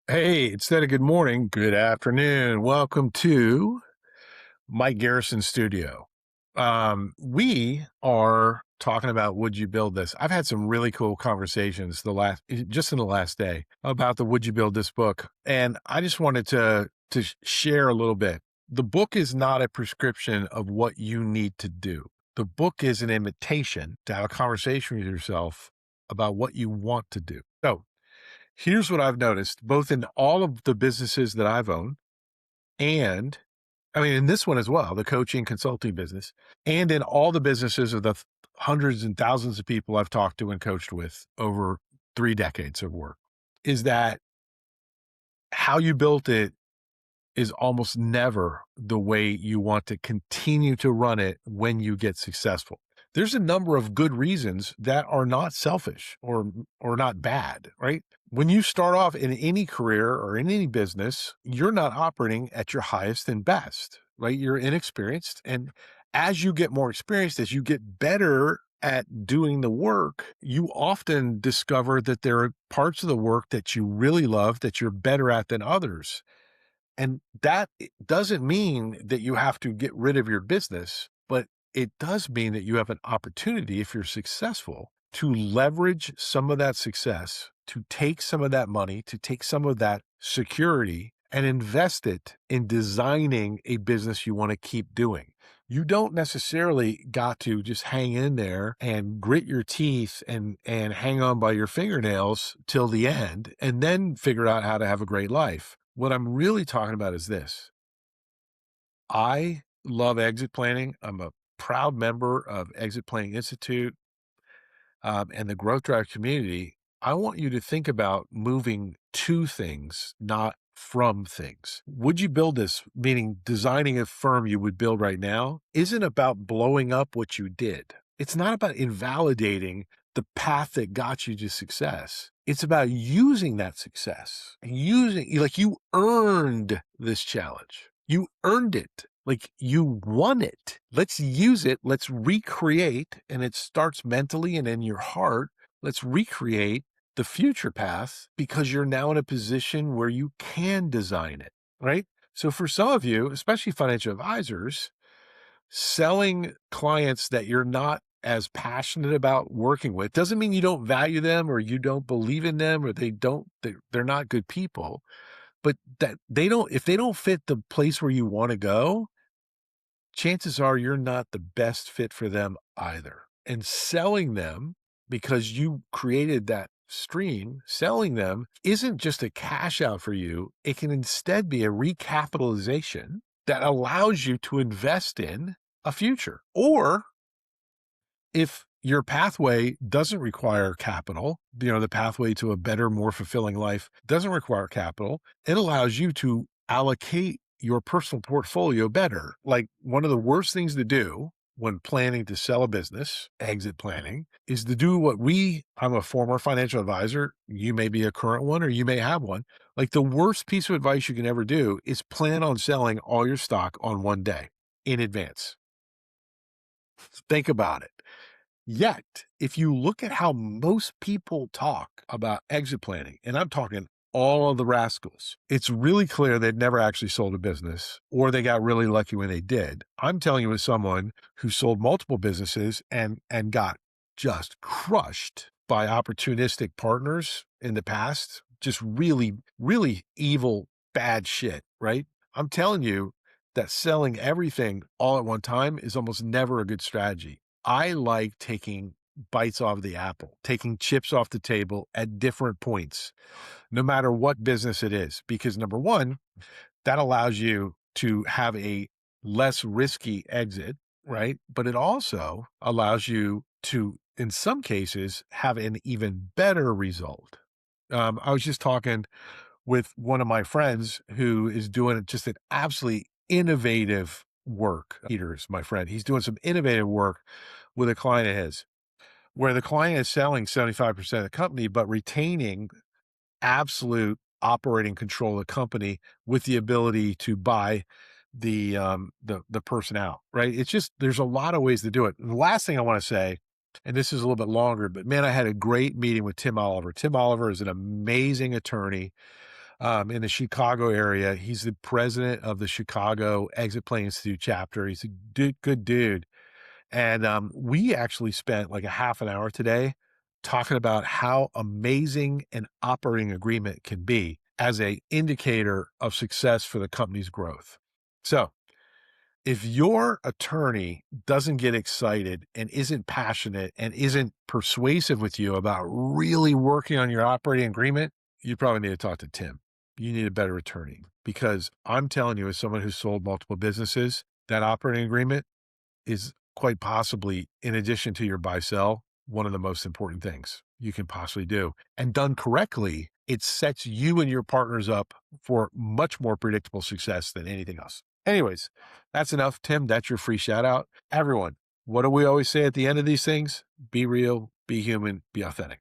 Hey, instead of good morning, good afternoon. Welcome to my Garrison studio. We are talking about would you build this? I've had some really cool conversations just in the last day about the would you build this book, and I just wanted to share a little bit. The book is not a prescription of what you need to do. The book is an invitation to have a conversation with yourself about what you want to do. So here's what I've noticed, both in all of the businesses that I've owned and I mean, in this one as well, the coaching consulting business, and in all the businesses of the hundreds and thousands of people I've talked to and coached with over 3 decades of work, is that how you built it is almost never the way you want to continue to run it when you get successful. There's a number of good reasons that are not selfish or not bad, right? When you start off in any career or in any business, you're not operating at your highest and best, right? You're inexperienced. And as you get more experienced, as you get better at doing the work, you often discover that there are parts of the work that you really love that you're better at than others. And that doesn't mean that you have to get rid of your business, but it does mean that you have an opportunity, if you're successful, to leverage some of that success, to take some of that money, to take some of that security and invest it in designing a business you want to keep doing. You don't necessarily got to just hang in there and grit your teeth and hang on by your fingernails till the end and then figure out how to have a great life. What I'm really talking about is this. I love exit planning. I'm a proud member of Exit Planning Institute and the Growth Drive community. I want you to think about moving to things, not from things. Would you build this, meaning designing a firm you would build right now, isn't about blowing up what you did. It's not about invalidating the path that got you to success. It's about using that success, like you earned this challenge. You earned it. Like you won it. Let's use it. Let's recreate. And it starts mentally and in your heart. Let's recreate the future path because you're now in a position where you can design it, right? So for some of you, especially financial advisors, selling clients that you're not as passionate about working with doesn't mean you don't value them or you don't believe in them or they're not good people, but that if they don't fit the place where you want to go, chances are you're not the best fit for them either. And selling them because you created that stream, selling them isn't just a cash out for you. It can instead be a recapitalization that allows you to invest in a future. Or if your pathway doesn't require capital, the pathway to a better, more fulfilling life doesn't require capital, it allows you to allocate your personal portfolio better. Like one of the worst things to do when planning to sell a business, exit planning, is to do I'm a former financial advisor. You may be a current one or you may have one. Like the worst piece of advice you can ever do is plan on selling all your stock on one day in advance. Think about it. Yet, if you look at how most people talk about exit planning, and I'm talking all of the rascals, it's really clear they'd never actually sold a business or they got really lucky when they did. I'm telling you as someone who sold multiple businesses and got just crushed by opportunistic partners in the past, just really, really evil, bad shit, right? I'm telling you that selling everything all at one time is almost never a good strategy. I like taking bites off the apple, taking chips off the table at different points, no matter what business it is. Because number one, that allows you to have a less risky exit, right? But it also allows you to, in some cases, have an even better result. I was just talking with one of my friends who is doing just an absolutely innovative work. Peter's my friend. He's doing some innovative work with a client of his, where the client is selling 75% of the company, but retaining absolute operating control of the company with the ability to buy the person out, right? It's just, there's a lot of ways to do it. The last thing I want to say, and this is a little bit longer, but man, I had a great meeting with Tim Oliver. Tim Oliver is an amazing attorney. in the Chicago area. He's the president of the Chicago Exit Plan Institute chapter. He's a good dude. And we actually spent like a half an hour today talking about how amazing an operating agreement can be as a indicator of success for the company's growth. So if your attorney doesn't get excited and isn't passionate and isn't persuasive with you about really working on your operating agreement, you probably need to talk to Tim. You need a better attorney because I'm telling you, as someone who's sold multiple businesses, that operating agreement is quite possibly, in addition to your buy sell, one of the most important things you can possibly do. And done correctly, it sets you and your partners up for much more predictable success than anything else. Anyways, that's enough. Tim, that's your free shout out. Everyone, what do we always say at the end of these things? Be real, be human, be authentic.